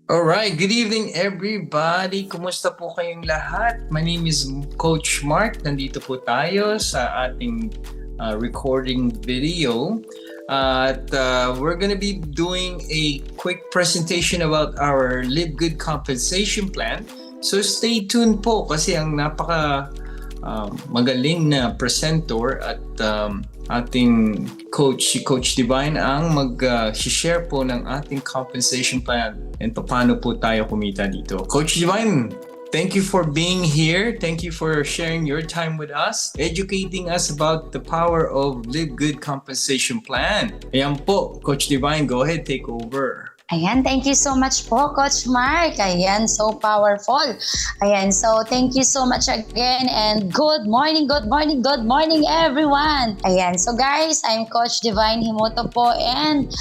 Alright, good evening everybody. Kumusta po kayong lahat? My name is Coach Mark. Nandito po tayo sa ating recording video. We're gonna be doing a quick presentation about our Live Good compensation plan. So stay tuned po kasi ang napaka magaling na presenter at ating coach, si Coach Divine ang mag-share po ng ating compensation plan and paano po tayo kumita dito. Coach Divine, thank you for being here. Thank you for sharing your time with us, educating us about the power of Live Good compensation plan. Ayan po, Coach Divine, go ahead, take over. Ayan, thank you so much po, Coach Mark. Ayan, so powerful. Ayan, so thank you so much again and good morning everyone. Ayan, so guys, I'm Coach Divine Himoto po and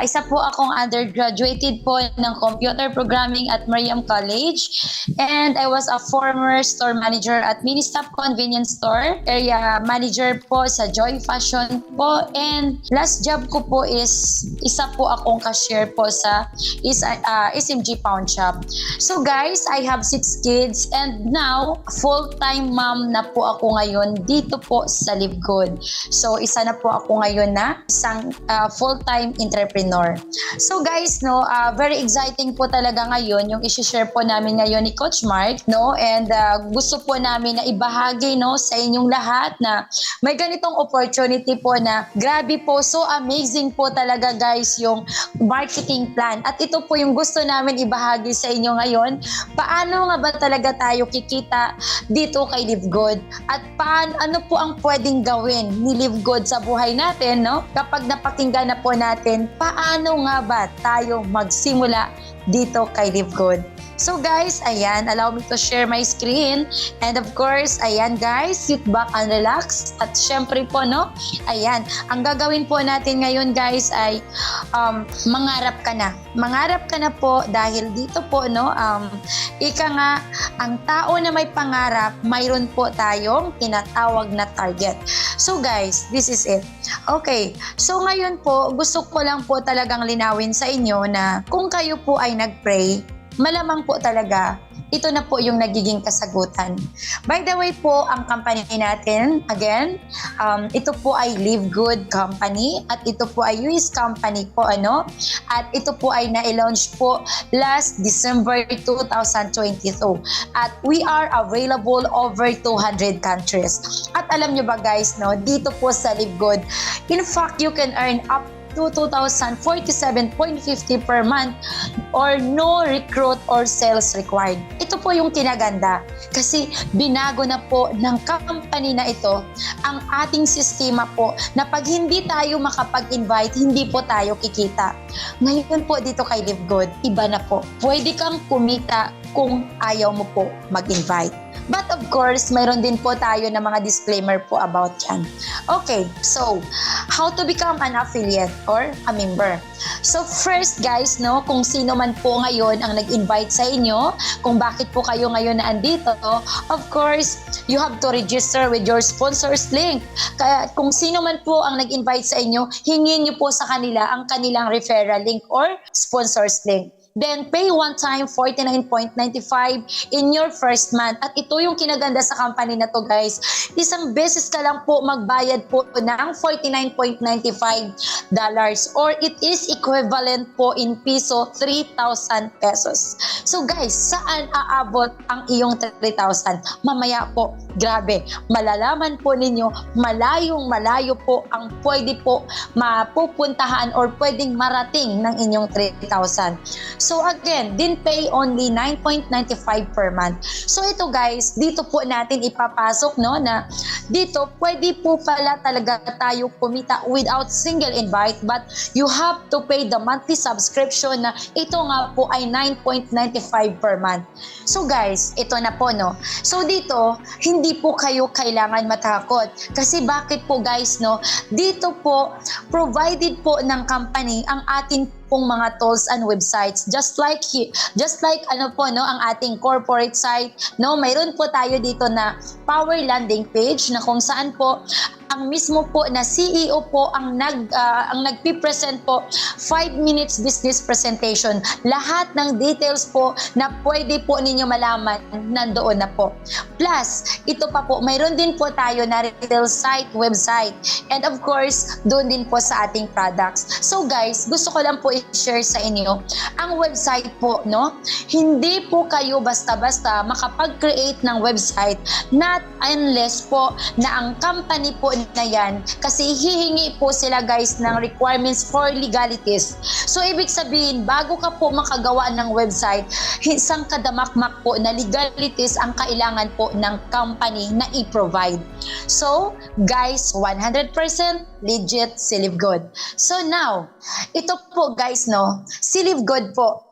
isa po akong undergraduated po ng computer programming at Mariam College and I was a former store manager at Ministop Convenience Store, area manager po sa Joy Fashion po and last job ko po is isa po akong cashier po sa SMG Pawn Shop. So guys, I have 6 kids and now full-time mom na po ako ngayon dito po sa Live Good. So isa na po ako ngayon na isang full-time entrepreneur. So guys, no, very exciting po talaga ngayon yung i-share po namin ngayon ni Coach Mark, no? And gusto po namin na ibahagi, no, sa inyong lahat na may ganitong opportunity po na grabe po, so amazing po talaga guys yung marketing plan. At ito po yung gusto namin ibahagi sa inyo ngayon. Paano nga ba talaga tayo kikita dito kay Live Good? At ano po ang pwedeng gawin ni Live Good sa buhay natin, no? Kapag napakinggan na po natin, paano nga ba tayo magsimula dito kay Live Good? So guys, ayan, allow me to share my screen. And of course, ayan guys, sit back and relax. At syempre po, no, ayan, ang gagawin po natin ngayon guys ay mangarap ka na. Mangarap ka na po dahil dito po, no, ika nga, ang tao na may pangarap, mayroon po tayong tinatawag na target. So guys, this is it. Okay, so ngayon po, gusto ko lang po talagang linawin sa inyo na kung kayo po ay nag-pray, malamang po talaga, ito na po yung nagiging kasagutan. By the way po, ang company natin, again, ito po ay Live Good Company at ito po ay US company po, ano? At ito po ay na-launch po last December 2022. At we are available over 200 countries. At alam nyo ba guys, no, dito po sa Live Good, in fact, you can earn up to 2,047.50 per month or no recruit or sales required. Ito po yung kinaganda kasi binago na po ng company na ito ang ating sistema po na pag hindi tayo makapag-invite, hindi po tayo kikita. Ngayon po dito kay Live Good, iba na po. Pwede kang kumita kung ayaw mo po mag-invite. But of course, mayroon din po tayo na mga disclaimer po about yan. Okay, so how to become an affiliate or a member? So first guys, no, kung sino man po ngayon ang nag-invite sa inyo, kung bakit po kayo ngayon na andito, of course, you have to register with your sponsors link. Kaya kung sino man po ang nag-invite sa inyo, hingin niyo po sa kanila ang kanilang referral link or sponsors link. Then pay one time 49.95 in your first month. At ito yung kinaganda sa company na to guys. Isang beses ka lang po magbayad po ng $49.95 or it is equivalent po in piso 3,000 pesos. So guys, saan aabot ang iyong 3,000? Mamaya po, grabe, malalaman po ninyo, malayo po ang pwede po mapupuntahan or pwedeng marating ng inyong 3,000. So again, din pay only 9.95 per month. So ito guys, dito po natin ipapasok, no, na dito pwede po pala talaga tayo kumita without single invite, but you have to pay the monthly subscription na ito nga po ay 9.95 per month. So guys, ito na po, no. So dito, hindi po kayo kailangan matakot. Kasi bakit po guys, no? Dito po, provided po ng company ang ating pong mga tools and websites, just like ano po, no, ang ating corporate site, no, mayroon po tayo dito na power landing page na kung saan po ang mismo po na CEO po ang nagpi-present po 5 minutes business presentation. Lahat ng details po na pwede po ninyo malaman nandoon na po. Plus, ito pa po, mayroon din po tayo na retail site, website, and of course, doon din po sa ating products. So guys, gusto ko lang po i-share sa inyo ang website po, no? Hindi po kayo basta-basta makapag-create ng website not unless po na ang company po na yan, kasi hihingi po sila guys ng requirements for legalities. So ibig sabihin, bago ka po makagawa ng website, isang kadamakmak po na legalities ang kailangan po ng company na i-provide. So guys, 100% legit si Live Good. So now, ito po guys, no, si Live Good po,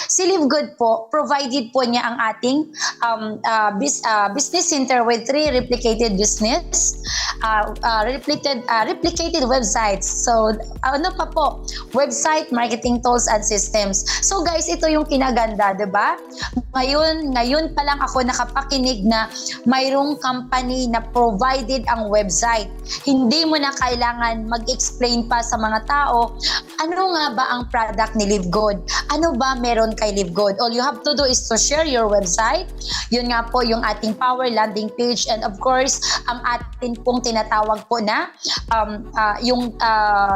si Live Good po, provided po niya ang ating business center with 3 replicated business, replicated websites. So, ano pa po? Website, marketing tools, and systems. So guys, ito yung kinaganda, diba? Ngayon pa lang ako nakapakinig na mayroong company na provided ang website. Hindi mo na kailangan mag-explain pa sa mga tao, ano nga ba ang product ni Live Good? Ano ba meron kay Live Good? All you have to do is to share your website. Yun nga po yung ating power landing page, and of course, ang atin pong tinatawag po na yung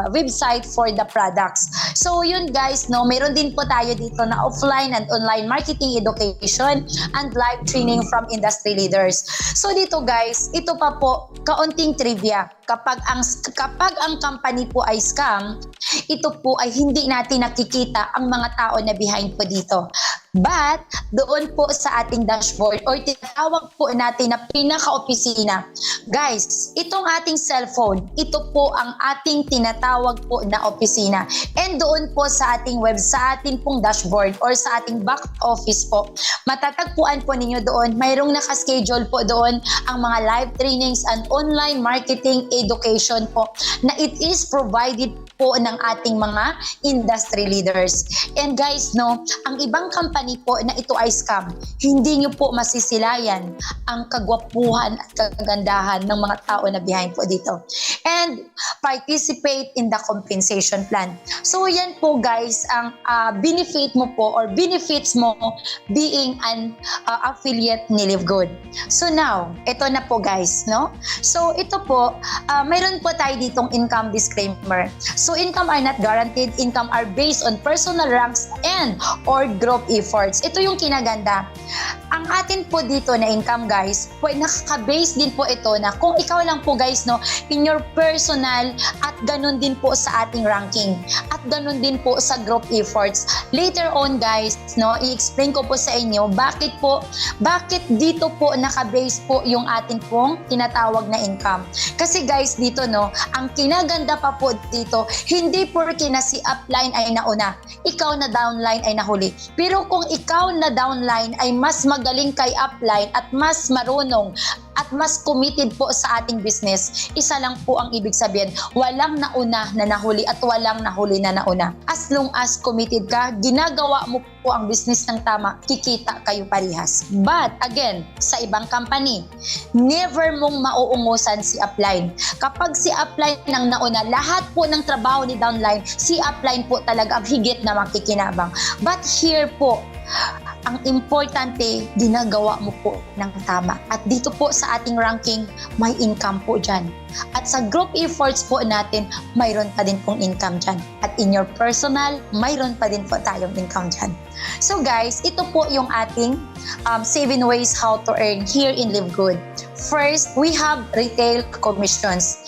website for the products. So yun guys, no, meron din po tayo dito na offline and online marketing education and live training from industry leaders. So dito guys, ito pa po, kaunting trivia. Kapag ang company po ay scam, ito po ay hindi natin nakikita ang mga tao na behind po dito. But, doon po sa ating dashboard or tinatawag po natin na pinaka-opisina. Guys, itong ating cellphone, ito po ang ating tinatawag po na opisina. And doon po sa ating web, sa ating pong dashboard or sa ating back office po, matatagpuan po ninyo doon, mayroong nakaschedule po doon ang mga live trainings and online marketing education po na it is provided po ng ating mga industry leaders. And guys, no, ang ibang company po na ito ay scam, hindi nyo po masisilayan ang kagwapuhan at kagandahan ng mga tao na behind po dito. And participate in the compensation plan. So yan po guys, ang benefit mo po or benefits mo being an affiliate ni Live Good. So now, ito na po guys, no? So ito po, mayroon po tayo ditong income disclaimer. So income are not guaranteed, income are based on personal ranks and or group efforts. Ito yung kinaganda. Ang atin po dito na income guys, po nakaka-base din po ito na kung ikaw lang po guys, no, in your personal at ganun din po sa ating ranking at ganun din po sa group efforts. Later on guys, no, i-explain ko po sa inyo bakit dito po naka-base po yung atin pong tinatawag na income. Kasi guys dito, no, ang kinaganda pa po dito, hindi porke na si upline ay nauna, ikaw na downline ay nahuli. Pero kung ikaw na downline ay mas magaling kay upline at mas marunong at mas committed po sa ating business, isa lang po ang ibig sabihin, walang nauna na nahuli at walang nahuli na nauna. As long as committed ka, ginagawa mo po ang business ng tama, kikita kayo parihas. But again, sa ibang company, never mong mauungusan si upline. Kapag si upline nang nauna, lahat po ng trabaho ni downline, si upline po talaga ang higit na makikinabang. But here po, ang importante, ginagawa mo po ng tama. At dito po sa ating ranking, may income po dyan. At sa group efforts po natin, mayroon pa din pong income dyan. At in your personal, mayroon pa din po tayong income dyan. So guys, ito po yung ating 7 ways how to earn here in Live Good. First, we have retail commissions,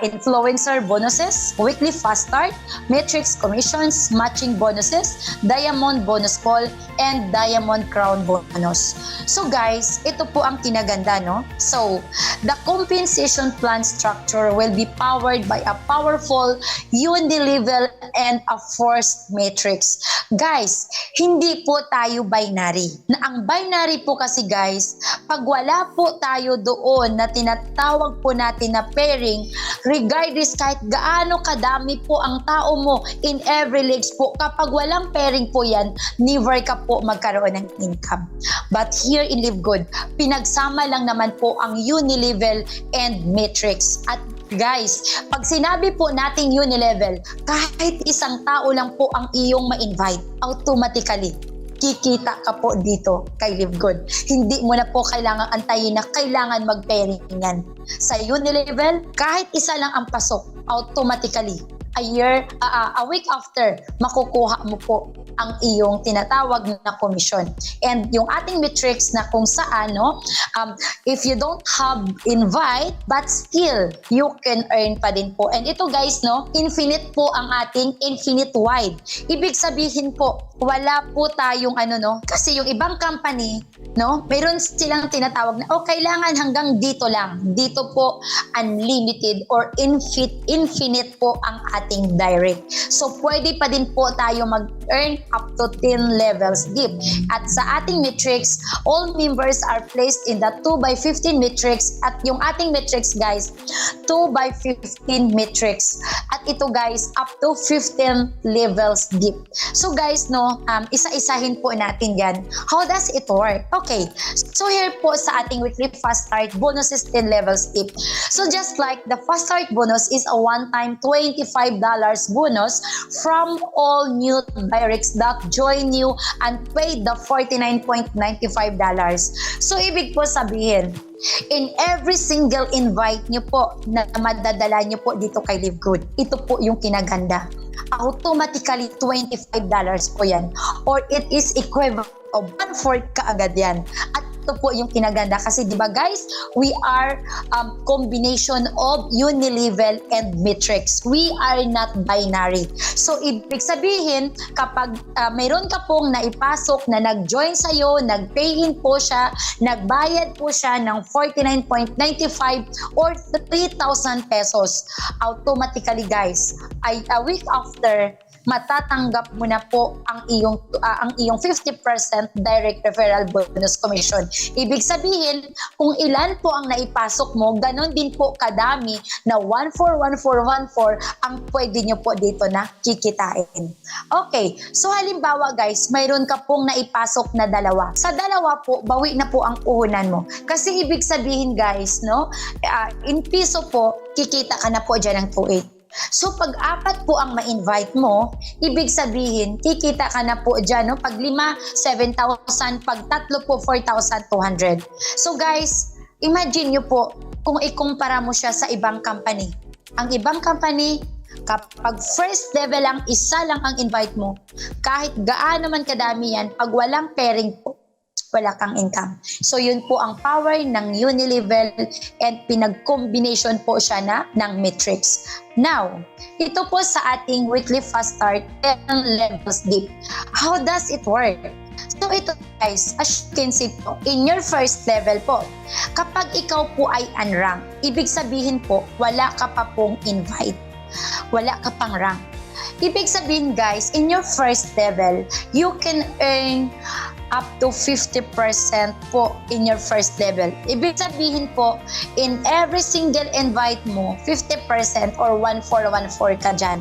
influencer bonuses, weekly fast start, matrix commissions, matching bonuses, diamond bonus call, and diamond crown bonus. So guys, ito po ang kinaganda, no? So, the compensation plan structure will be powered by a powerful uni-level and a forced matrix. Guys, hindi po tayo binary. Na ang binary po kasi guys, pag wala po tayo doon na tinatawag po natin na pairing, regardless kahit gaano kadami po ang tao mo in every leagues po, kapag walang pairing po yan, never ka po magkaroon ng income. But here in Live Good, pinagsama lang naman po ang Unilevel and Matrix. At guys, pag sinabi po nating Unilevel, kahit isang tao lang po ang iyong ma-invite, automatically, kikita ka po dito kay Live Good. Hindi mo na po kailangan antayin na kailangan mag-pairing yan. Sa Unilevel, kahit isa lang ang pasok, automatically, a week after, makukuha mo po ang iyong tinatawag na komisyon. And yung ating metrics na kung saan, if you don't have invite, but still, you can earn pa din po. And ito guys, infinite po ang ating infinite wide. Ibig sabihin po, wala po tayong kasi yung ibang company, mayroon silang tinatawag na, kailangan hanggang dito lang. Dito po, unlimited or infinite po ang ating direct. So, pwede pa din po tayo mag-earn up to 10 levels deep. At sa ating metrics, all members are placed in the 2x15 metrics. At yung ating metrics, guys, 2x15 metrics. At ito, guys, up to 15 levels deep. So, guys, isa-isahin po natin yan. How does it work? Okay, so here po sa ating weekly fast start bonus is 10 levels deep. So just like the fast start bonus is a one-time $25 bonus from all new directs that join you and pay the $49.95. So ibig po sabihin, in every single invite nyo po na madadala nyo po dito kay Live Good, ito po yung kinaganda. Automatically $25 po yan, or it is equivalent of 1/4 kaagad yan. At ito po yung kinaganda kasi di ba guys, we are combination of Unilevel and Matrix. We are not binary. So ibig sabihin, kapag mayroon ka pong naipasok na nag-join sa'yo, nag-pay-in po siya, nagbayad po siya ng $49.95 or 3,000 pesos, automatically guys, ay a week after, matatanggap mo na po ang iyong 50% direct referral bonus commission. Ibig sabihin, kung ilan po ang naipasok mo, ganon din po kadami na 141414 ang pwede nyo po dito na kikitain. Okay, so halimbawa guys, mayroon ka pong naipasok na dalawa. Sa dalawa po, bawi na po ang puhunan mo. Kasi ibig sabihin guys, in piso po, kikita ka na po dyan ng 2.8. So, pag 4 po ang ma-invite mo, ibig sabihin, kikita ka na po dyan, Pag 5, 7,000. Pag 3 po, 4,200. So, guys, imagine nyo po, kung ikumpara mo siya sa ibang company. Ang ibang company, kapag first level lang, isa lang ang invite mo, kahit gaano man kadami yan, pag walang pairing po, wala kang income. So yun po ang power ng Unilevel and pinag-combination po siya ng Matrix. Now, ito po sa ating weekly fast start 10 levels deep. How does it work? So ito guys, as you can see po, in your first level po, kapag ikaw po ay unranked, ibig sabihin po, wala ka pa pong invite. Wala ka pang rank. Ibig sabihin guys, in your first level, you can earn up to 50% po in your first level. Ibig sabihin po, in every single invite mo, 50% or 1414 ka dyan.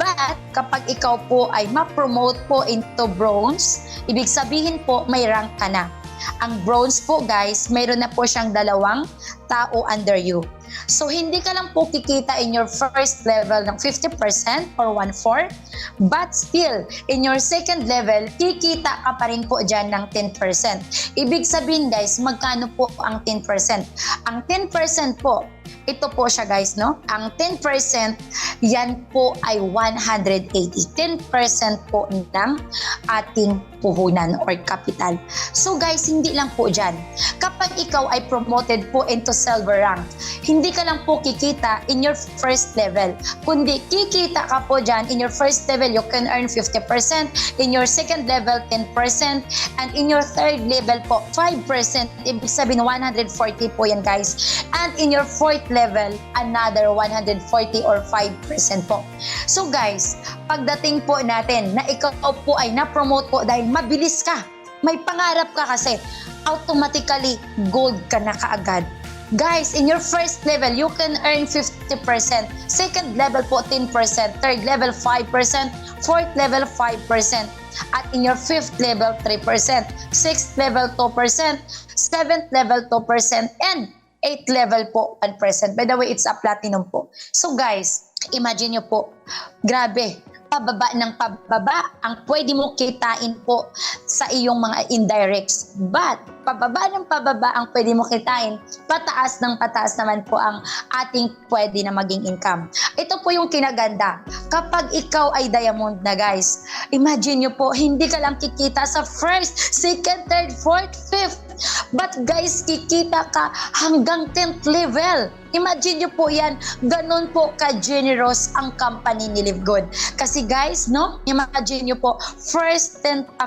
But, kapag ikaw po ay ma-promote po into bronze, ibig sabihin po, may rank ka na. Ang bronze po guys, mayroon na po siyang 2 tao under you. So, hindi ka lang po kikita in your first level ng 50% or 1/4, but still, in your second level, kikita ka pa rin po dyan ng 10%. Ibig sabihin guys, magkano po ang 10%? Ang 10% po, ito po siya guys, Ang 10%, yan po ay 180. 10% po ng ating puhunan or capital. So guys, hindi lang po dyan. Kapag ikaw ay promoted po into silver rank, hindi ka lang po kikita in your first level, kundi kikita ka po dyan in your first level, you can earn 50%, in your second level, 10%, and in your third level po, 5%. Ibig sabihin, 140 po yan guys. And in your fourth level, another 140 or 5% po. So guys, pagdating po natin na ikaw po ay na-promote po dahil mabilis ka, may pangarap ka kasi, automatically gold ka na kaagad. Guys, in your first level, you can earn 50%. Second level po, 10%. Third level, 5%. Fourth level, 5%. At in your fifth level, 3%. Sixth level, 2%. Seventh level, 2%. And eighth level po, 1%. By the way, it's a platinum po. So guys, imagine nyo po, grabe, pababa ng pababa ang pwede mo kitain po sa iyong mga indirects. But, pababa ng pababa ang pwede mo kitain, pataas ng pataas naman po ang ating pwede na maging income. Ito po yung kinaganda. Kapag ikaw ay diamond na guys, imagine nyo po, hindi ka lang kikita sa first, second, third, fourth, fifth. But guys, kikita ka hanggang 10th level. Imagine nyo po yan, ganun po ka-generous ang company ni Live Good. Kasi guys, no, imagine nyo po, first 50%,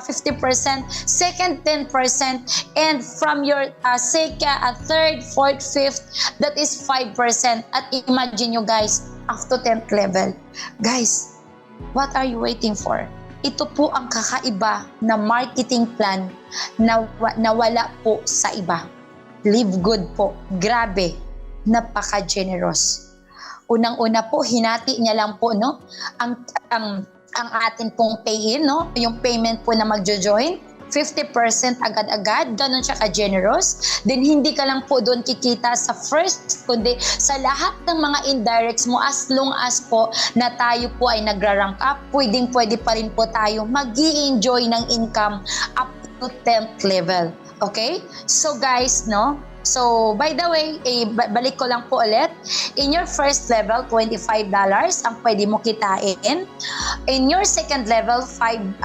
second 10%, and from your third, fourth, fifth, that is 5%. At imagine nyo guys, after 10th level. Guys, what are you waiting for? Ito po ang kakaiba na marketing plan na wala po sa iba. Live Good po, grabe, napaka-generous. Unang-una po, hinati niya lang po, no, ang atin pong pay-in, no, yung payment po na magjo-join, 50% agad-agad, ganun siya ka-generous. Then hindi ka lang po doon kikita sa first, kundi sa lahat ng mga indirects mo, as long as po na tayo po ay nagra-rank up, pwede pa rin po tayo mag-i-enjoy ng income up to 10th level. Okay? So guys, no? So, by the way, balik ko lang po ulit. In your first level, $25 ang pwede mo kitain. In your second level, $5.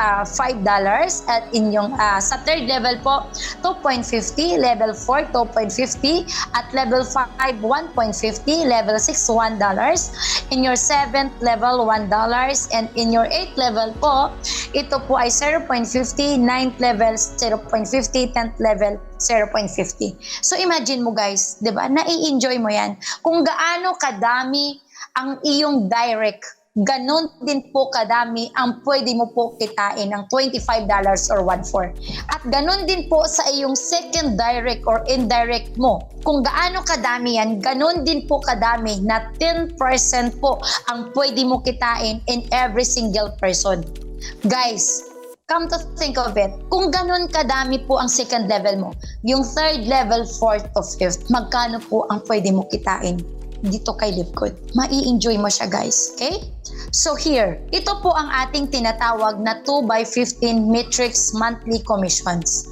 At in yung, sa third level po, 2.50. Level 4, 2.50. At level 5, 1.50. Level 6, $1. In your seventh level, $1. And in your eighth level po, ito po ay 0.50. Ninth level, 0.50. 10th level, 0.50. So imagine mo guys, 'di ba? Nai-enjoy mo 'yan. Kung gaano kadami ang iyong direct, ganon din po kadami ang pwede mo po kitain ng $25 or 1/4. At ganon din po sa iyong second direct or indirect mo. Kung gaano kadami yan, ganon din po kadami na 10% po ang pwede mo kitain in every single person. Guys, come to think of it, kung ganun kadami po ang second level mo, yung third level, fourth to fifth, magkano po ang pwede mo kitain dito kay Live Good? Mai-enjoy mo siya guys, okay? So here, ito po ang ating tinatawag na 2x15 matrix monthly commissions.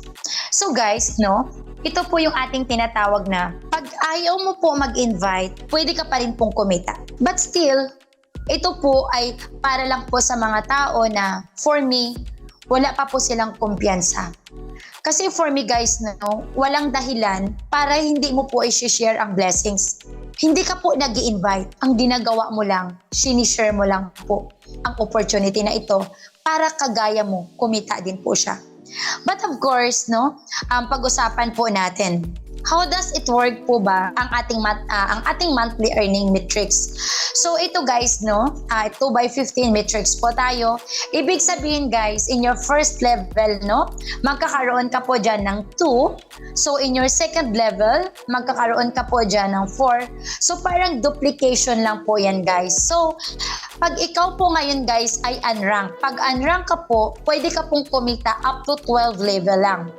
So guys, no, ito po yung ating tinatawag na pag ayaw mo po mag-invite, pwede ka pa rin pong kumita. But still, ito po ay para lang po sa mga tao na, for me, wala pa po silang kumpiyansa. Kasi for me guys, no, walang dahilan para hindi mo po i-share ang blessings. Hindi ka po nag-i-invite. Ang ginagawa mo lang, sinishare mo lang po ang opportunity na ito para kagaya mo, kumita din po siya. But of course, no, pag-usapan po natin, how does it work po ba ang ating monthly earning metrics? So ito guys, no, 2x15 metrics po tayo. Ibig sabihin guys, in your first level, no, magkakaroon ka po dyan ng 2. So in your second level, magkakaroon ka po dyan ng 4. So parang duplication lang po yan guys. So pag ikaw po ngayon guys ay unrank, pag unrank ka po, pwede ka pong kumita up to 12 level lang.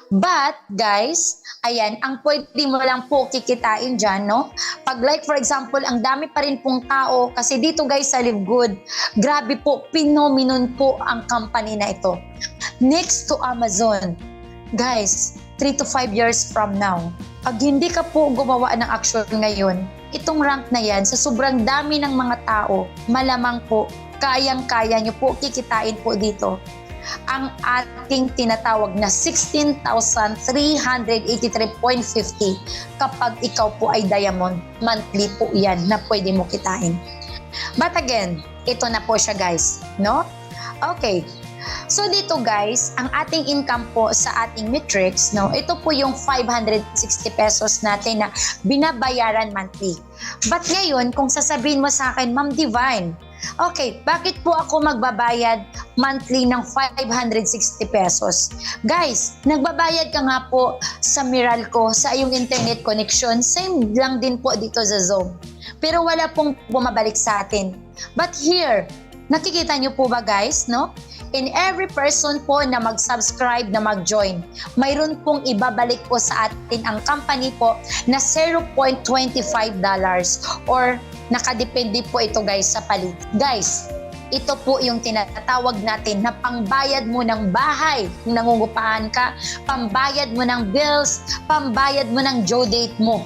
But guys, ayan, ang pwede mo lang po kikitain dyan, no? Pag like for example, ang dami pa rin pong tao, kasi dito guys sa Live Good, grabe po, phenomenon po ang company na ito. Next to Amazon, guys, 3 to 5 years from now, pag hindi ka po gumawa ng action ngayon, itong rank na yan, sa sobrang dami ng mga tao, malamang po, kayang-kaya nyo po kikitain po dito ang ating tinatawag na 16,383.50 kapag ikaw po ay diamond. Monthly po yan na pwede mo kitain. But again, ito na po siya guys, no? Okay. So dito guys, ang ating income po sa ating metrics, no, ito po yung 560 pesos natin na binabayaran monthly. But ngayon, kung sasabihin mo sa akin, Ma'am Divine, Okay, bakit po ako magbabayad monthly ng 560 pesos? Guys, nagbabayad ka nga po sa Meralco, sa iyong internet connection. Same lang din po dito sa Zoom. Pero wala pong bumabalik sa atin. But here, nakikita niyo po ba guys, no? In every person po na mag-subscribe, na mag-join, mayroon pong ibabalik po sa atin ang company po na $0.25 or nakadepende po ito guys sa palit. Guys, ito po yung tinatawag natin na pangbayad mo ng bahay kung nangungupahan ka, pambayad mo ng bills, pambayad mo ng due date mo.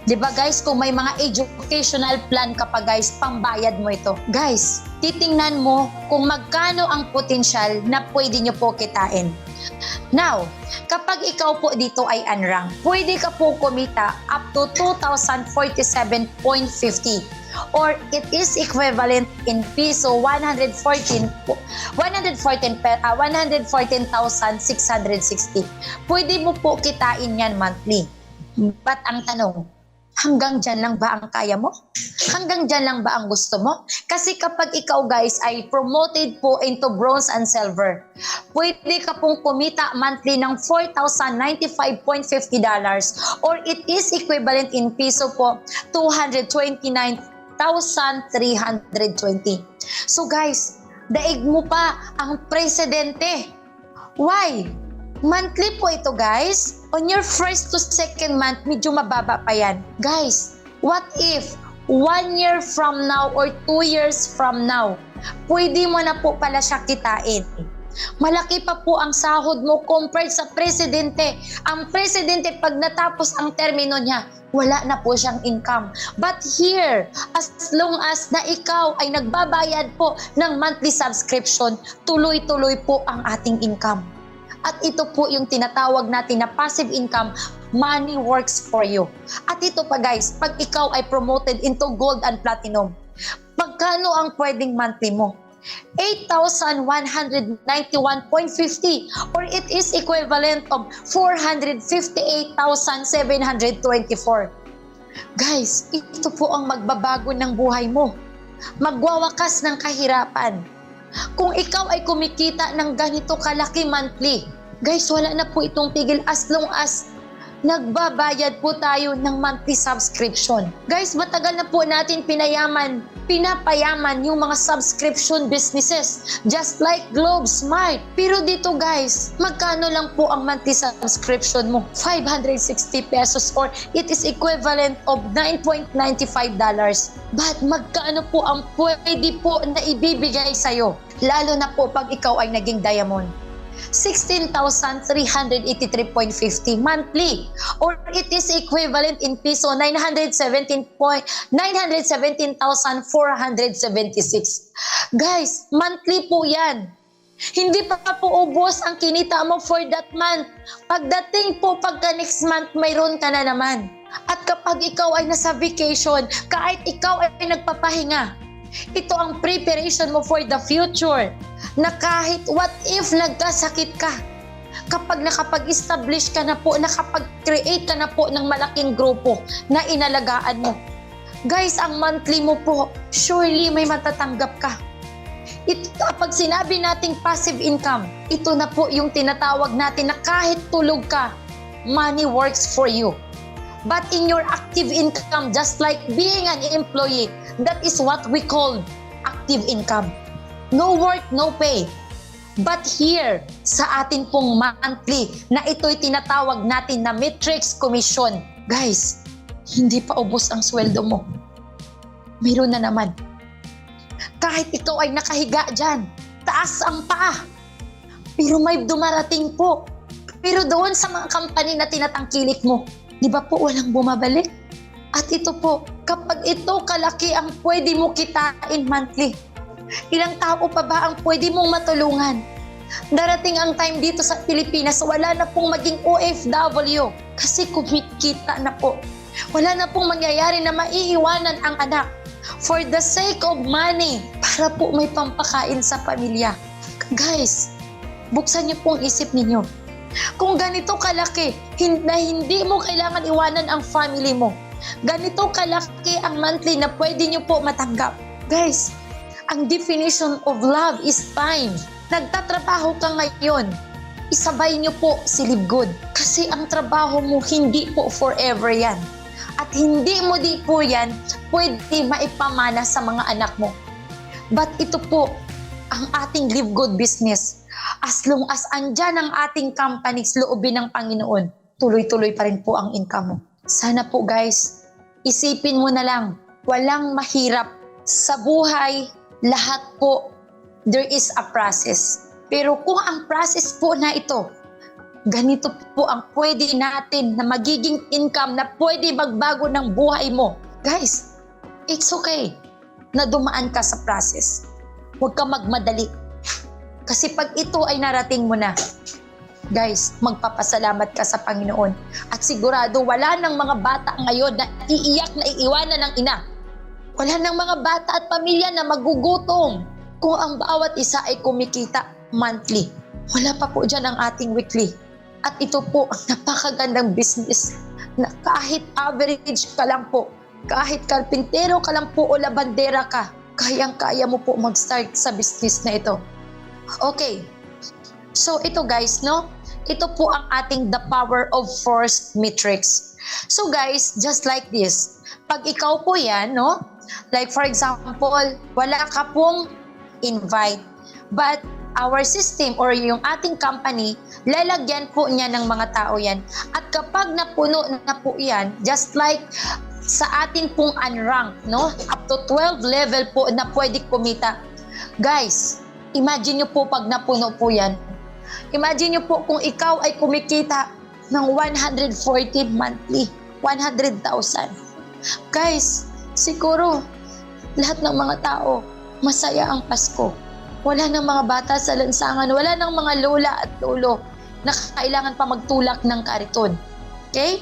Diba guys, kung may mga educational plan ka pa guys, pambayad mo ito. Guys, titingnan mo kung magkano ang potensyal na pwede nyo po kitain. Now, kapag ikaw po dito ay unrank, pwede ka po kumita up to 2,047.50 or it is equivalent in piso 114,660. Pwede mo po kitain yan monthly. But ang tanong, hanggang dyan lang ba ang kaya mo? Hanggang dyan lang ba ang gusto mo? Kasi kapag ikaw guys ay promoted po into bronze and silver, pwede ka pong kumita monthly ng $4,095.50 or it is equivalent in piso po 229,320. So guys, daig mo pa ang presidente. Why? Monthly po ito guys. On your first to second month, medyo mababa pa yan. Guys, what if 1 year from now or 2 years from now, pwede mo na po pala siya kitain? Malaki pa po ang sahod mo compared sa presidente. Ang presidente, pag natapos ang termino niya, wala na po siyang income. But here, as long as na ikaw ay nagbabayad po ng monthly subscription, tuloy-tuloy po ang ating income. At ito po yung tinatawag natin na passive income, money works for you. At ito pa guys, pag ikaw ay promoted into gold and platinum, magkano ang pwedeng monthly mo? 8,191.50 or it is equivalent of 458,724. Guys, ito po ang magbabago ng buhay mo. Magwawakas ng kahirapan. Kung ikaw ay kumikita ng ganito kalaki monthly, guys, wala na po itong tigil as long as nagbabayad po tayo ng monthly subscription. Guys, matagal na po natin pinapayaman yung mga subscription businesses just like Globe Smart. Pero dito guys, magkano lang po ang monthly subscription mo? 560 pesos or it is equivalent of $9.95. But magkano po ang pwede po na ibibigay sa'yo? Lalo na po pag ikaw ay naging diamond. 16,383.50 monthly or it is equivalent in piso 917,476. Guys, monthly po yan. Hindi pa po ubos ang kinita mo for that month. Pagdating po pagka next month, mayroon ka na naman. At kapag ikaw ay nasa vacation, kahit ikaw ay nagpapahinga, ito ang preparation mo for the future. Na kahit what if nagkasakit ka, kapag nakapag-establish ka na po, nakapag-create ka na po ng malaking grupo na inalagaan mo. Guys, ang monthly mo po, surely may matatanggap ka. Ito, pag sinabi nating passive income, ito na po yung tinatawag natin na kahit tulog ka, money works for you. But in your active income, just like being an employee, that is what we call active income. No work, no pay. But here, sa atin pong monthly, na ito'y tinatawag natin na matrix commission. Guys, hindi pa ubos ang sweldo mo. Mayroon na naman. Kahit ikaw ay nakahiga dyan, taas ang paa. Pero may dumarating po. Pero doon sa mga company na tinatangkilik mo, di ba po walang bumabalik? At ito po, kapag ito kalaki ang pwede mo kitain monthly, ilang tao pa ba ang pwede mong matulungan? Darating ang time dito sa Pilipinas, wala na pong maging OFW kasi kumikita na po. Wala na pong mangyayari na maiiwanan ang anak for the sake of money para po may pampakain sa pamilya. Guys, buksan niyo pong isip ninyo. Kung ganito kalaki, hindi mo kailangan iwanan ang family mo. Ganito kalaki ang monthly na pwede niyo po matanggap. Guys, Ang definition of love is time. Nagtatrabaho ka ngayon, isabay niyo po si Live Good. Kasi ang trabaho mo hindi po forever yan. At hindi mo di po yan pwede maipamana sa mga anak mo. But ito po ang ating Live Good business. As long as andyan ang ating company sa loobin ng Panginoon, tuloy-tuloy pa rin po ang income mo. Sana po guys, isipin mo na lang, walang mahirap sa buhay, lahat po, there is a process. Pero kung ang process po na ito, ganito po ang pwede natin na magiging income na pwede magbago ng buhay mo. Guys, it's okay na dumaan ka sa process. Huwag ka magmadali. Kasi pag ito ay narating mo na, guys, magpapasalamat ka sa Panginoon. At sigurado, wala ng mga bata ngayon na iiyak na iiwanan ng ina. Wala ng mga bata at pamilya na magugutom kung ang bawat isa ay kumikita monthly. Wala pa po dyan ang ating weekly. At ito po ang napakagandang business na kahit average ka lang po, kahit karpintero ka lang po o labandera ka, kayang-kaya mo po mag-start sa business na ito. Okay. So ito guys, no? Ito po ang ating the power of force matrix. So guys, just like this, pag ikaw po yan, no? Like for example, wala ka pong invite, but our system or yung ating company, lalagyan po niya ng mga tao yan. At kapag napuno na po yan, just like sa atin pong unranked, no? Up to 12 level po na pwede kumita. Guys, imagine nyo po pag napuno po yan. Imagine nyo po kung ikaw ay kumikita ng 140 monthly, 100,000. Guys, siguro lahat ng mga tao, masaya ang Pasko. Wala ng mga bata sa lansangan, wala ng mga lola at lolo na kailangan pa magtulak ng kariton. Okay?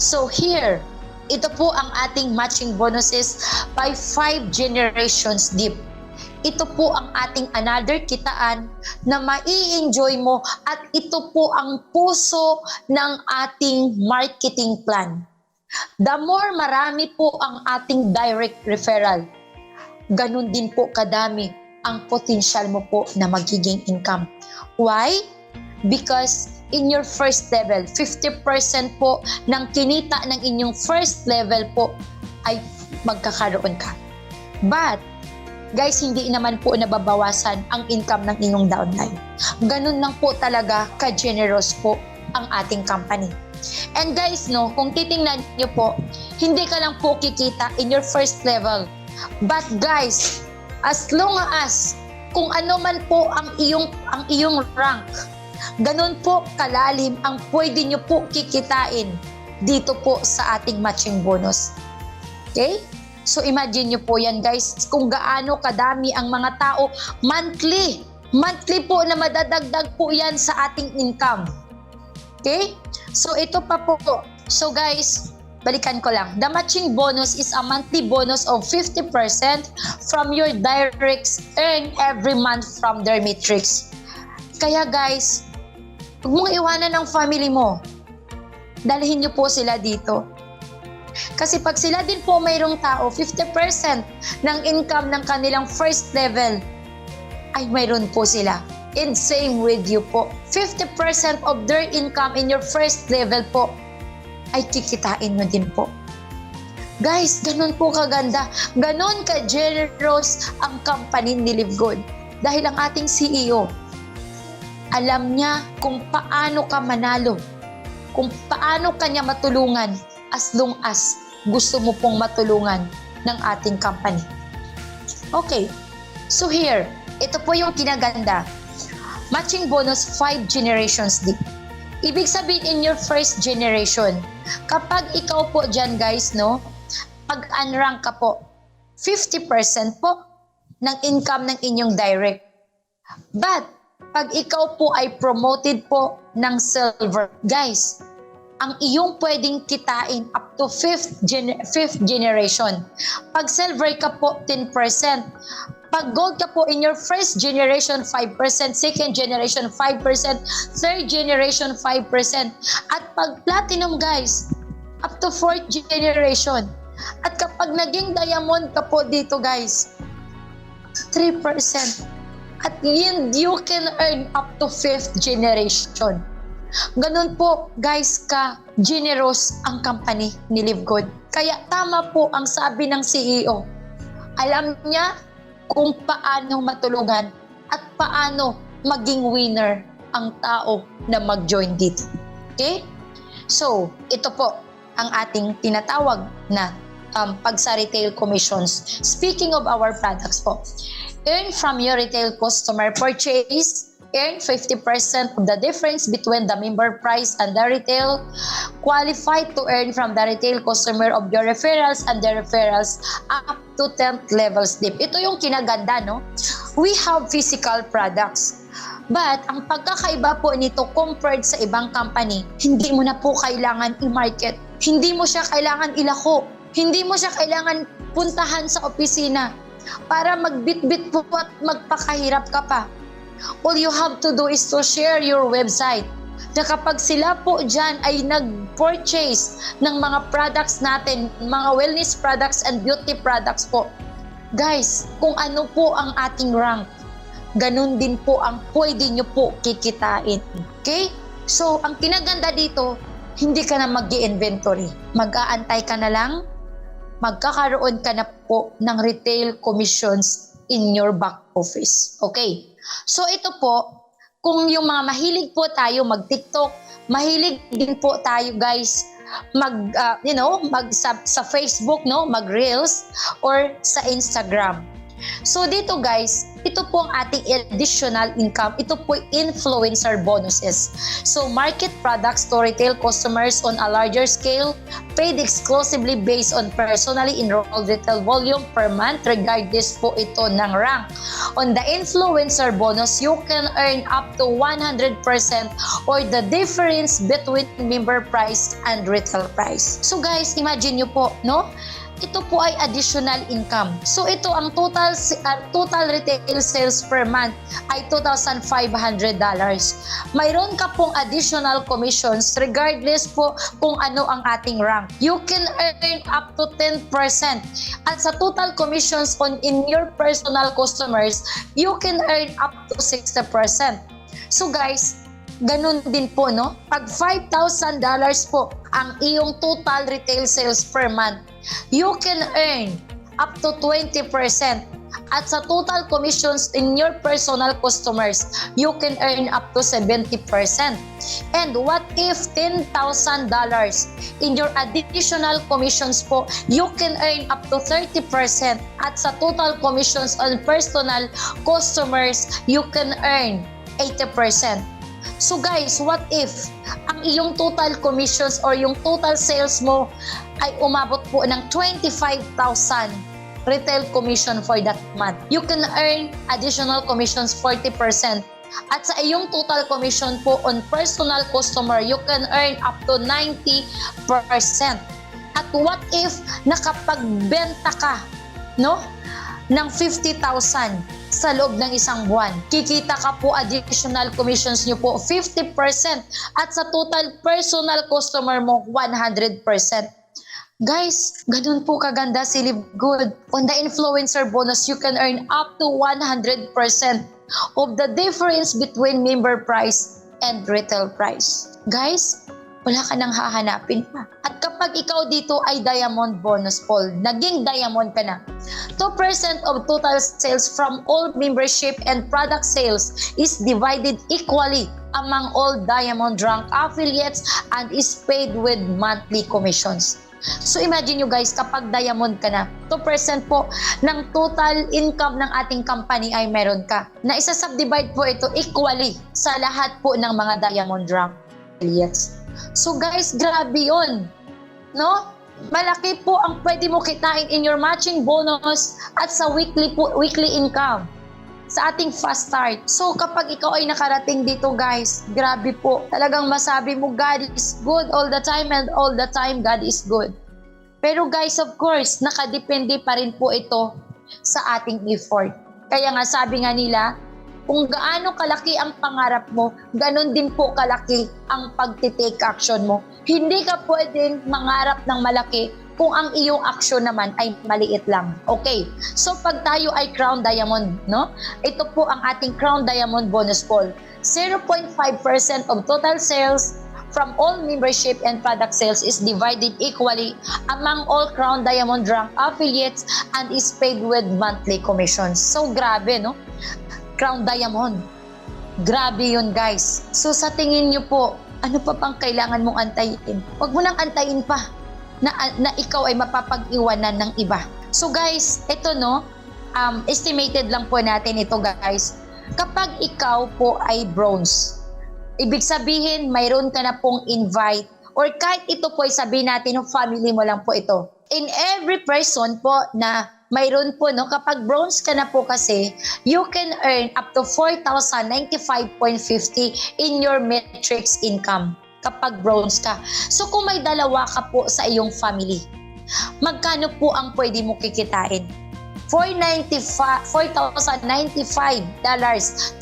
So here, ito po ang ating matching bonuses by 5 generations deep. Ito po ang ating another kitaan na mai-enjoy mo at ito po ang puso ng ating marketing plan. The more marami po ang ating direct referral, ganun din po kadami ang potensyal mo po na magiging income. Why? Because in your first level, 50% po ng kinita ng inyong first level po ay magkakaroon ka. But, guys, hindi naman po nababawasan ang income ng inyong downline. Ganun lang po talaga ka-generous po ang ating company. And guys, no, kung titingnan nyo po, hindi ka lang po kikita in your first level. But guys, as long as kung ano man po ang iyong rank, ganun po kalalim ang pwede nyo po kikitain dito po sa ating matching bonus. Okay? So imagine nyo po yan guys, kung gaano kadami ang mga tao monthly po na madadagdag po yan sa ating income. Okay? So ito pa po. So guys, balikan ko lang. The matching bonus is a monthly bonus of 50% from your directs earned every month from their matrix. Kaya guys, huwag mong iwanan ng family mo. Dalhin nyo po sila dito. Kasi pag sila din po mayroong tao, 50% ng income ng kanilang first level ay mayroon po sila. And same with you po. 50% of their income in your first level po ay kikitain mo din po. Guys, ganun po kaganda. Ganun ka-generous ang company ni Live Good. Dahil ang ating CEO, alam niya kung paano ka manalo. Kung paano kanya matulungan as long as gusto mo pong matulungan ng ating company. Okay, so here, ito po yung kinaganda. Matching bonus 5 generations deep. Ibig sabihin in your first generation, kapag ikaw po dyan guys, no, pag unrank ka po, 50% po ng income ng inyong direct. But, pag ikaw po ay promoted po ng silver, guys, ang iyong pwedeng kitain up to 5th generation. Pag silver ka po, 10%. Pag gold ka po in your first generation, 5%, second generation, 5%, third generation, 5%. At pag platinum guys, up to 4th generation. At kapag naging diamond ka po dito guys, 3%. At yun, you can earn up to 5th generation. Ganun po, guys, ka-generous ang company ni Live Good. Kaya tama po ang sabi ng CEO. Alam niya kung paano matulungan at paano maging winner ang tao na mag-join dito. Okay? So, ito po ang ating tinatawag na pag sa retail commissions. Speaking of our products po, earn from your retail customer purchase, earn 50% of the difference between the member price and the retail, qualified to earn from the retail customer of your referrals and the referrals up to 10th level slip. Ito yung kinaganda, no? We have physical products. But ang pagkakaiba po nito compared sa ibang company, hindi mo na po kailangan i-market. Hindi mo siya kailangan ilako. Hindi mo siya kailangan puntahan sa opisina para magbitbit po at magpakahirap ka pa. All you have to do is to share your website. Na kapag sila po dyan ay nag-purchase ng mga products natin, mga wellness products and beauty products po, guys, kung ano po ang ating rank, ganun din po ang pwede nyo po kikitain. Okay? So, ang kinaganda dito, hindi ka na mag-i-inventory. Mag-aantay ka na lang, magkakaroon ka na po ng retail commissions in your back office. Okay? So, ito po, kung yung mga mahilig po tayo mag-TikTok, mahilig din po tayo guys sa Facebook, no, mag-reels or sa Instagram. So dito guys, ito po ang ating additional income. Ito po influencer bonuses. So market products to retail customers on a larger scale, paid exclusively based on personally enrolled retail volume per month regardless po ito ng rank. On the influencer bonus, you can earn up to 100% or the difference between member price and retail price. So guys, imagine nyo po, no? Ito po ay additional income. So ito ang total retail sales per month ay $2,500. Mayroon ka pong additional commissions regardless po kung ano ang ating rank. You can earn up to 10%. At sa total commissions in your personal customers, you can earn up to 60%. So guys, ganun din po, no? Pag $5,000 po ang iyong total retail sales per month, you can earn up to 20%. At sa total commissions in your personal customers, you can earn up to 70%. And what if $10,000 in your additional commissions po, you can earn up to 30%. At sa total commissions on personal customers, you can earn 80%. So guys, what if ang iyong total commissions or yung total sales mo ay umabot po ng 25,000 retail commission for that month? You can earn additional commissions 40%. At sa iyong total commission po on personal customer, you can earn up to 90%. At what if nakapagbenta ka, no, ng 50,000 sa loob ng isang buwan? Kikita ka po additional commissions nyo po 50% at sa total personal customer mo 100%. Guys, ganun po kaganda si Live Good. On the influencer bonus, you can earn up to 100% of the difference between member price and retail price. Guys, wala ka nang hahanapin pa. At kapag ikaw dito ay diamond bonus, Paul, naging diamond ka na. 2% of total sales from all membership and product sales is divided equally among all diamond rank affiliates and is paid with monthly commissions. So imagine nyo guys, kapag diamond ka na, 2% po ng total income ng ating company ay meron ka. Na isa-subdivide po ito equally sa lahat po ng mga diamond rank affiliates. So guys, grabe yun, no? Malaki po ang pwede mo kitain in your matching bonus at sa weekly income sa ating fast start. So kapag ikaw ay nakarating dito guys, grabe po. Talagang masabi mo God is good all the time and all the time God is good. Pero guys, of course, nakadepende pa rin po ito sa ating effort. Kaya nga sabi nga nila, kung gaano kalaki ang pangarap mo, ganon din po kalaki ang pagtitake action mo. Hindi ka pwedeng mangarap ng malaki kung ang iyong aksyon naman ay maliit lang. Okay, so pag tayo ay Crown Diamond, no? Ito po ang ating Crown Diamond bonus poll. 0.5% of total sales from all membership and product sales is divided equally among all Crown Diamond rank affiliates and is paid with monthly commissions. So grabe, no? Crown Diamond. Grabe yun, guys. So sa tingin nyo po, ano pa pang kailangan mong antayin? Huwag mo nang antayin pa na ikaw ay mapapag-iwanan ng iba. So guys, ito no, estimated lang po natin ito guys. Kapag ikaw po ay bronze, ibig sabihin mayroon ka na pong invite or kahit ito po ay sabihin natin ng family mo lang po ito. In every person po na mayroon po, no, kapag bronze ka na po kasi, you can earn up to 4,095.50 in your matrix income kapag bronze ka. So kung may dalawa ka po sa iyong family, magkano po ang pwede mo kikitain? $4,095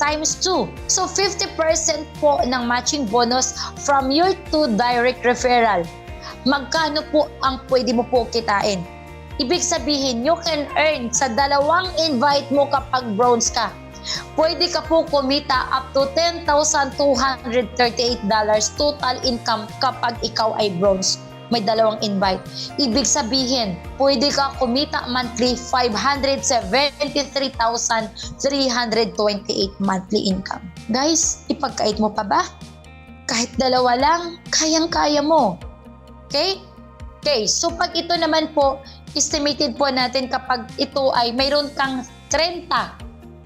times 2. So 50% po ng matching bonus from your 2 direct referral. Magkano po ang pwede mo po kitain? Ibig sabihin, you can earn sa dalawang invite mo kapag bronze ka. Pwede ka po kumita up to $10,238 total income kapag ikaw ay bronze. May dalawang invite. Ibig sabihin, pwede ka kumita monthly $573,328 monthly income. Guys, ipagkait mo pa ba? Kahit dalawa lang, kayang-kaya mo. Okay? Okay, so pag ito naman po, estimated po natin kapag ito ay mayroon kang 30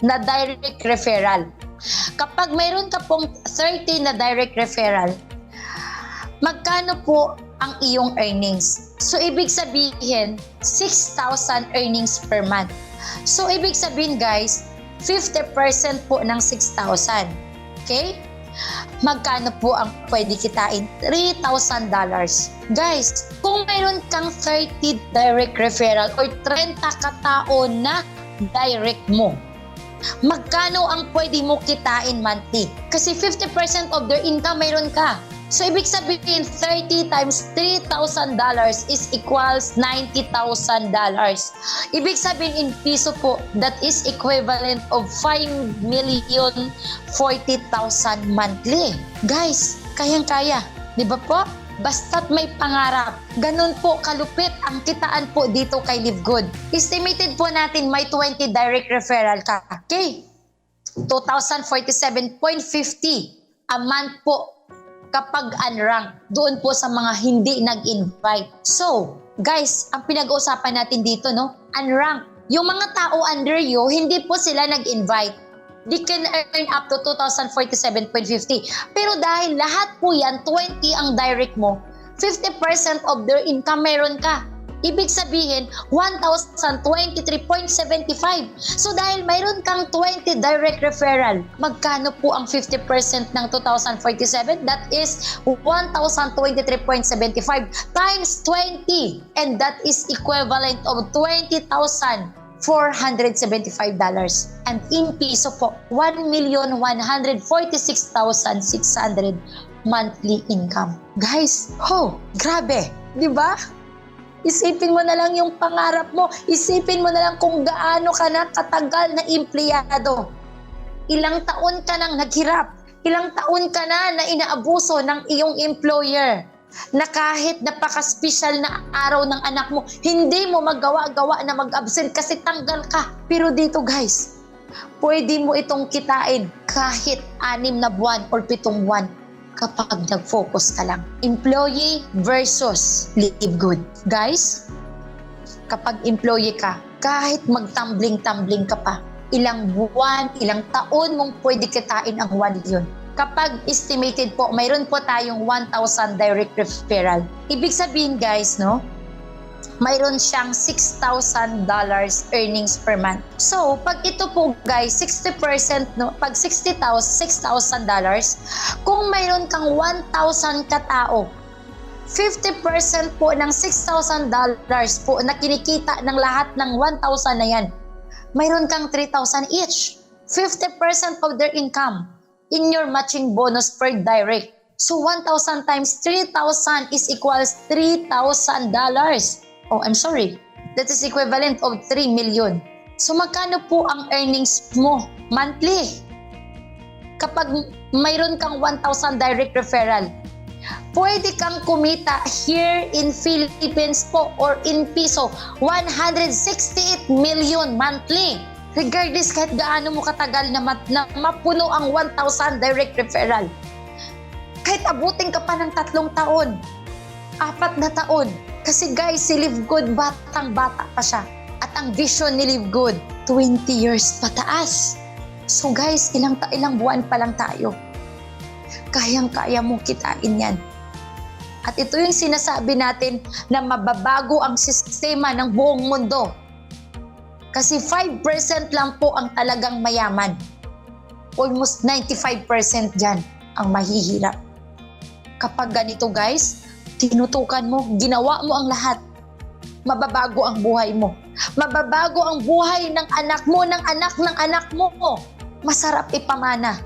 na direct referral. Kapag mayroon ka pong 30 na direct referral, magkano po ang iyong earnings? So, ibig sabihin, 6,000 earnings per month. So, ibig sabihin guys, 50% po ng 6,000. Okay? Magkano po ang pwede kitain? $3,000. Guys, kung mayroon kang 30 direct referral or 30 katao na direct mo, magkano ang pwede mo kitain monthly? Kasi 50% of their income mayroon ka. So, ibig sabihin, 30 times $3,000 is equals $90,000. Ibig sabihin, in piso po, that is equivalent of 5,040,000 monthly. Guys, kayang-kaya. Di ba po? Basta't may pangarap. Ganun po kalupit ang kitaan po dito kay Live Good. Estimated po natin may 20 direct referral ka. Okay? 2,047.50 a month po kapag unranked, doon po sa mga hindi nag-invite. So, guys, ang pinag-uusapan natin dito, no? Unranked. Yung mga tao under you, hindi po sila nag-invite. They can earn up to 2,047.50. Pero dahil lahat po yan, 20 ang direct mo, 50% of their income meron ka. Ibig sabihin, 1,023.75. So dahil mayroon kang 20 direct referral, magkano po ang 50% ng 2,047? That is 1,023.75 times 20. And that is equivalent of $20,475. And in piso po, 1,146,600 monthly income. Guys, grabe, di ba? Isipin mo na lang yung pangarap mo. Isipin mo na lang kung gaano ka na katagal na empleyado. Ilang taon ka nang naghirap. Ilang taon ka na inaabuso ng iyong employer. Na kahit napaka-special na araw ng anak mo, hindi mo magawa-gawa na mag-absent kasi tanggal ka. Pero dito guys, pwede mo itong kitain kahit 6 na buwan or 7 buwan. Kapag nag-focus ka lang. Employee versus Live Good. Guys, kapag employee ka, kahit magtumbling-tumbling ka pa, ilang buwan, ilang taon mong pwede kitain ang 1 million. Kapag estimated po, mayroon po tayong 1,000 direct referral. Ibig sabihin guys, no? Mayroon siyang $6,000 earnings per month. So, pag ito po guys, 60%, no? Pag $6,000, kung mayroon kang 1,000 katao, 50% po ng $6,000 po na kinikita ng lahat ng 1,000 na yan, mayroon kang 3,000 each. 50% of their income in your matching bonus per direct. So, 1,000 times 3,000 is equals $3,000. Oh, I'm sorry. That is equivalent of 3 million. So magkano po ang earnings mo monthly? Kapag mayroon kang 1,000 direct referral, pwede kang kumita here in Philippines po or in piso, 168 million monthly. Regardless kahit gaano mo katagal na mapuno ang 1,000 direct referral. Kahit abutin ka pa ng 3 taon, 4 na taon. Kasi guys, si Live Good, batang-bata pa siya. At ang vision ni Live Good, 20 years pataas. So guys, ilang buwan pa lang tayo. Kayang-kaya mo kitain yan. At ito yung sinasabi natin na mababago ang sistema ng buong mundo. Kasi 5% lang po ang talagang mayaman. Almost 95% dyan ang mahihirap. Kapag ganito guys, tinutukan mo, ginawa mo ang lahat, mababago ang buhay mo. Mababago ang buhay ng anak mo, ng anak mo. Masarap ipamana.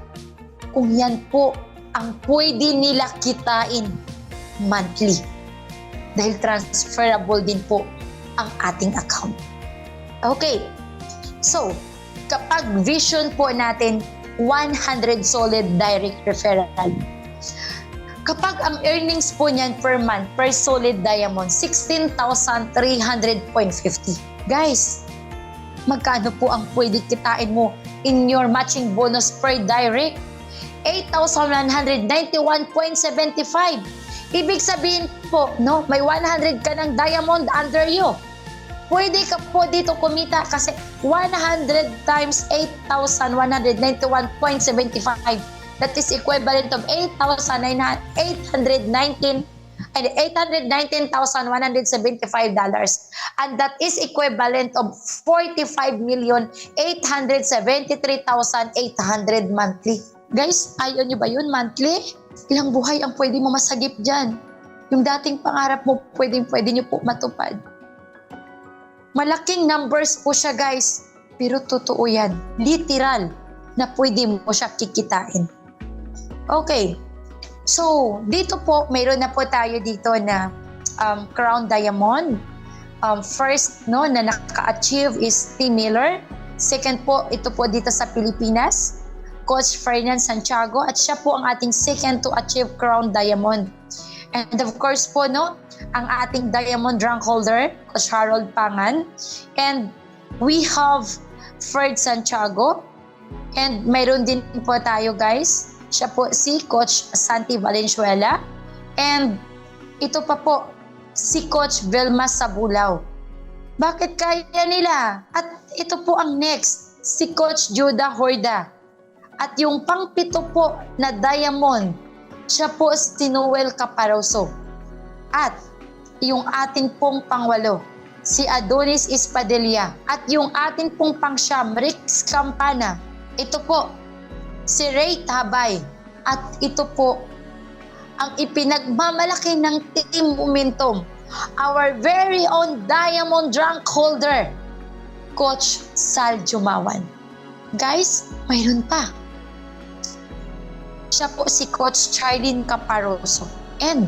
Kung yan po ang pwede nila kitain monthly. Dahil transferable din po ang ating account. Okay. So, kapag vision po natin, 100 solid direct referral. Kapag ang earnings po niyan per month, per solid diamond, 16,300.50. Guys, magkano po ang pwede kitain mo in your matching bonus per direct? 8,191.75. Ibig sabihin po, no, may 100 ka ng diamond under you. Pwede ka po dito kumita kasi 100 times 8,191.75. That is equivalent of $819,175. And that is equivalent of 45,873,800 monthly. Guys, ayaw nyo ba yun monthly? Ilang buhay ang pwede mo masagip dyan? Yung dating pangarap mo, pwede nyo po matupad. Malaking numbers po siya guys, pero totoo yan. Literal na pwede mo siya kikitain. Okay, so dito po, mayroon na po tayo dito na Crown Diamond. First no, na naka-achieve is T. Miller. Second po, ito po dito sa Pilipinas, Coach Ferdinand Santiago. At siya po ang ating second to achieve Crown Diamond. And of course po, no, ang ating Diamond rank holder, Coach Harold Pangan. And we have Ferd Santiago. And mayroon din po tayo guys, siya po si Coach Santi Valenzuela. And ito pa po, si Coach Vilma Sabulaw. Bakit kaya nila? At ito po ang next, si Coach Judah Horda. At yung pang-pito po na diamond, siya po si Noel Caparoso. At yung ating pong pang-walo, si Adonis Espadilla. At yung ating pong pang-siyam, Rix Campana. Ito po, si Ray Tabay. At ito po ang ipinagmamalaki ng Team Momentum, our very own diamond rank holder, Coach Sal Jumawan. Guys, mayroon pa. Siya po si Coach Charlene Caparoso. And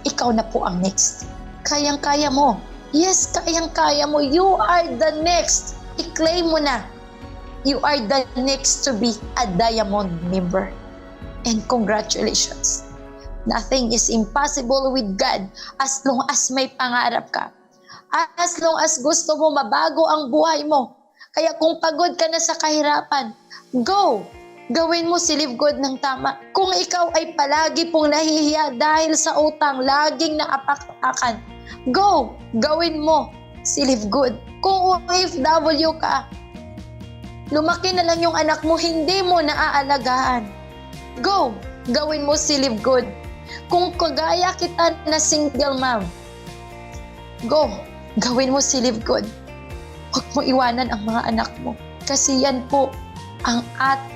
ikaw na po ang next. Kayang-kaya mo. Yes, kayang-kaya mo. You are the next. I-claim mo na. You are the next to be a diamond member. And congratulations. Nothing is impossible with God as long as may pangarap ka. As long as gusto mo mabago ang buhay mo. Kaya kung pagod ka na sa kahirapan, go! Gawin mo si Live Good ng tama. Kung ikaw ay palagi pong nahihiya dahil sa utang, laging naapak-akan, go! Gawin mo si Live Good. Kung OFW ka, lumaki na lang yung anak mo, hindi mo naaalagaan. Go! Gawin mo si Live Good. Kung kagaya kita na single mom, go! Gawin mo si Live Good. Huwag mo iwanan ang mga anak mo. Kasi yan po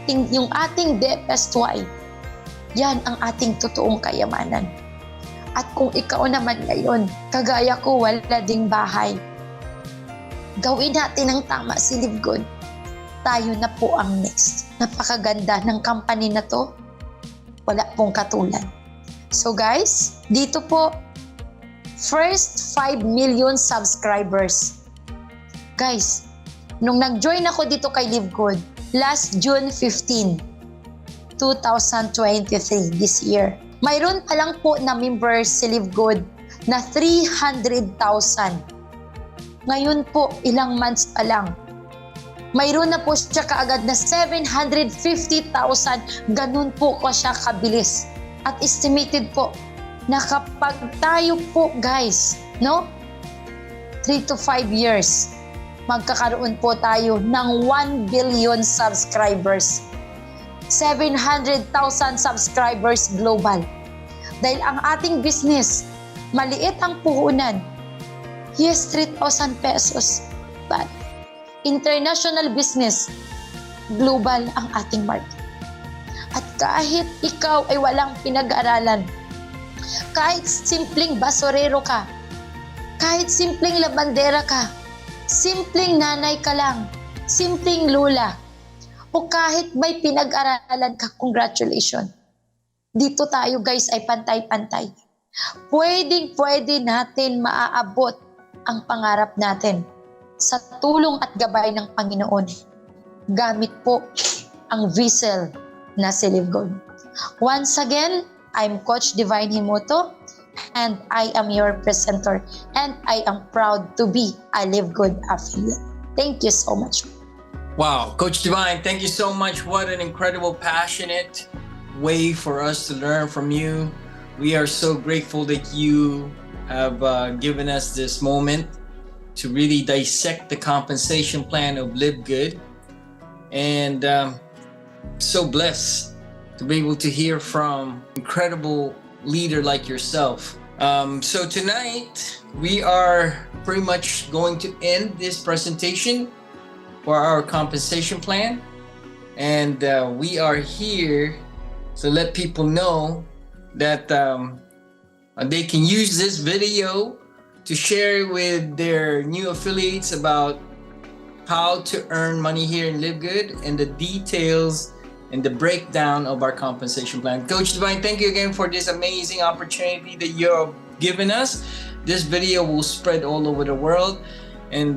yung ating deepest why. Yan ang ating totoong kayamanan. At kung ikaw naman ngayon, kagaya ko, wala ding bahay, gawin natin ang tama si Live Good. Tayo na po ang next. Napakaganda ng company na to. Wala pong katulad. So guys, dito po, first 5 million subscribers. Guys, nung nag-join ako dito kay Live Good, last June 15, 2023, this year, mayroon pa lang po na members si Live Good na 300,000. Ngayon po, ilang months pa lang, mayroon na po siya kaagad na 750,000. Ganun po ko siya kabilis. At estimated po na kapag tayo po guys, no? 3 to 5 years, magkakaroon po tayo ng 1 billion subscribers. 700,000 subscribers global. Dahil ang ating business, maliit ang puhunan. Yes, 3,000 pesos. But international business, global ang ating market. At kahit ikaw ay walang pinag-aralan, kahit simpleng basurero ka, kahit simpleng labandera ka, simpleng nanay ka lang, simpleng lula, o kahit may pinag-aralan ka, congratulations. Dito tayo guys ay pantay-pantay. Pwede natin maaabot ang pangarap natin sa tulong at gabay ng Panginoon. Gamit po ang vessel na si Live Good. Once again, I'm Coach Divine Himoto and I am your presenter and I am proud to be a Live Good affiliate. Thank you so much. Wow, Coach Divine, thank you so much. What an incredible, passionate way for us to learn from you. We are so grateful that you have given us this moment to really dissect the compensation plan of Live Good. And so blessed to be able to hear from incredible leader like yourself. So tonight, we are pretty much going to end this presentation for our compensation plan. And we are here to let people know that they can use this video to share with their new affiliates about how to earn money here in Live Good and the details and the breakdown of our compensation plan. Coach Divine, thank you again for this amazing opportunity that you've given us. This video will spread all over the world, and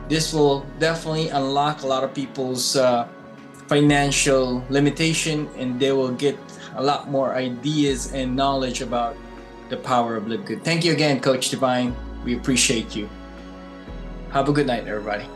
this will definitely unlock a lot of people's financial limitation, and they will get a lot more ideas and knowledge about the power of Live Good. Thank you again, Coach Divine. We appreciate you. Have a good night, everybody.